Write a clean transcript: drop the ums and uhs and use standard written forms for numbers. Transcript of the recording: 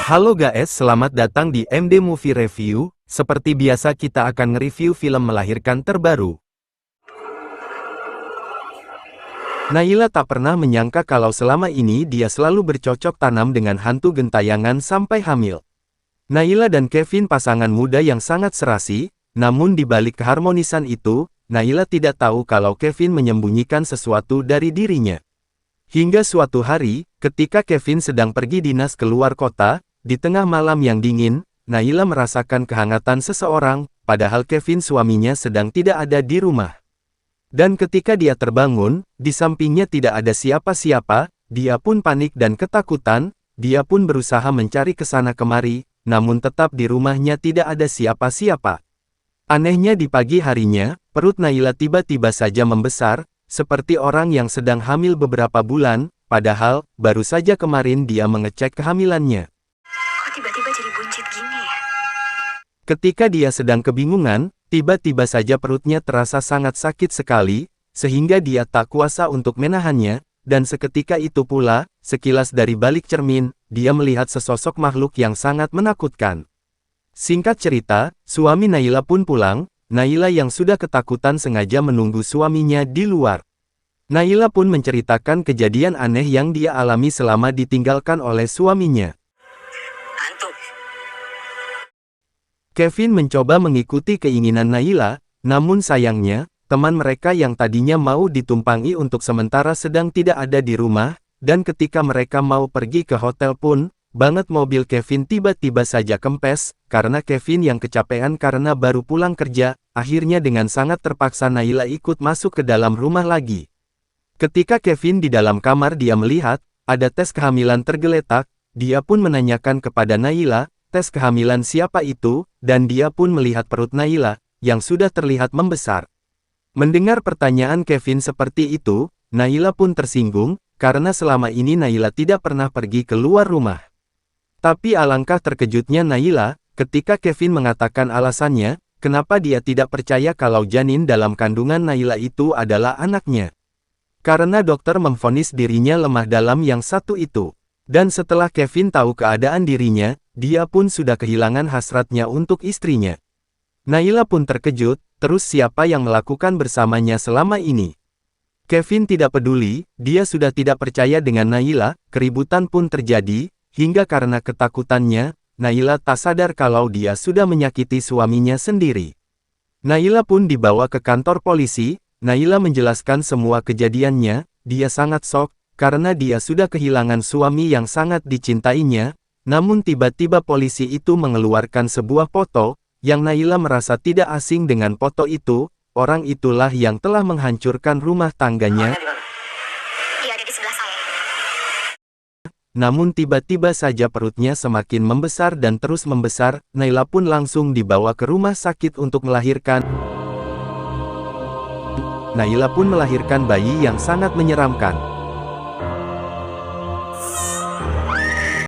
Halo guys, selamat datang di MD Movie Review. Seperti biasa kita akan nge-review film melahirkan terbaru. Naila tak pernah menyangka kalau selama ini dia selalu bercocok tanam dengan hantu gentayangan sampai hamil. Naila dan Kevin pasangan muda yang sangat serasi, namun di balik keharmonisan itu, Naila tidak tahu kalau Kevin menyembunyikan sesuatu dari dirinya. Hingga suatu hari, ketika Kevin sedang pergi dinas keluar kota, di tengah malam yang dingin, Naila merasakan kehangatan seseorang, padahal Kevin suaminya sedang tidak ada di rumah. Dan ketika dia terbangun, di sampingnya tidak ada siapa-siapa, dia pun panik dan ketakutan, dia pun berusaha mencari kesana kemari, namun tetap di rumahnya tidak ada siapa-siapa. Anehnya di pagi harinya, perut Naila tiba-tiba saja membesar, seperti orang yang sedang hamil beberapa bulan, padahal, baru saja kemarin dia mengecek kehamilannya. Tiba-tiba jadi buncit gini ya? Ketika dia sedang kebingungan, tiba-tiba saja perutnya terasa sangat sakit sekali, sehingga dia tak kuasa untuk menahannya, dan seketika itu pula, sekilas dari balik cermin, dia melihat sesosok makhluk yang sangat menakutkan. Singkat cerita, suami Naila pun pulang, Naila yang sudah ketakutan sengaja menunggu suaminya di luar. Naila pun menceritakan kejadian aneh yang dia alami selama ditinggalkan oleh suaminya. Kevin mencoba mengikuti keinginan Naila, namun sayangnya, teman mereka yang tadinya mau ditumpangi untuk sementara sedang tidak ada di rumah, dan ketika mereka mau pergi ke hotel pun, banget mobil Kevin tiba-tiba saja kempes, karena Kevin yang kecapean karena baru pulang kerja, akhirnya dengan sangat terpaksa Naila ikut masuk ke dalam rumah lagi. Ketika Kevin di dalam kamar dia melihat, ada tes kehamilan tergeletak, dia pun menanyakan kepada Naila, tes kehamilan siapa itu, dan dia pun melihat perut Naila, yang sudah terlihat membesar. Mendengar pertanyaan Kevin seperti itu, Naila pun tersinggung, karena selama ini Naila tidak pernah pergi keluar rumah. Tapi alangkah terkejutnya Naila, ketika Kevin mengatakan alasannya, kenapa dia tidak percaya kalau janin dalam kandungan Naila itu adalah anaknya. Karena dokter memvonis dirinya lemah dalam yang satu itu. Dan setelah Kevin tahu keadaan dirinya, dia pun sudah kehilangan hasratnya untuk istrinya. Naila pun terkejut, terus siapa yang melakukan bersamanya selama ini? Kevin tidak peduli, dia sudah tidak percaya dengan Naila, keributan pun terjadi, hingga karena ketakutannya, Naila tak sadar kalau dia sudah menyakiti suaminya sendiri. Naila pun dibawa ke kantor polisi, Naila menjelaskan semua kejadiannya, dia sangat shock, karena dia sudah kehilangan suami yang sangat dicintainya, namun tiba-tiba polisi itu mengeluarkan sebuah foto, yang Naila merasa tidak asing dengan foto itu, orang itulah yang telah menghancurkan rumah tangganya. Dia ada di sebelah saya. Namun tiba-tiba saja perutnya semakin membesar dan terus membesar, Naila pun langsung dibawa ke rumah sakit untuk melahirkan. Naila pun melahirkan bayi yang sangat menyeramkan.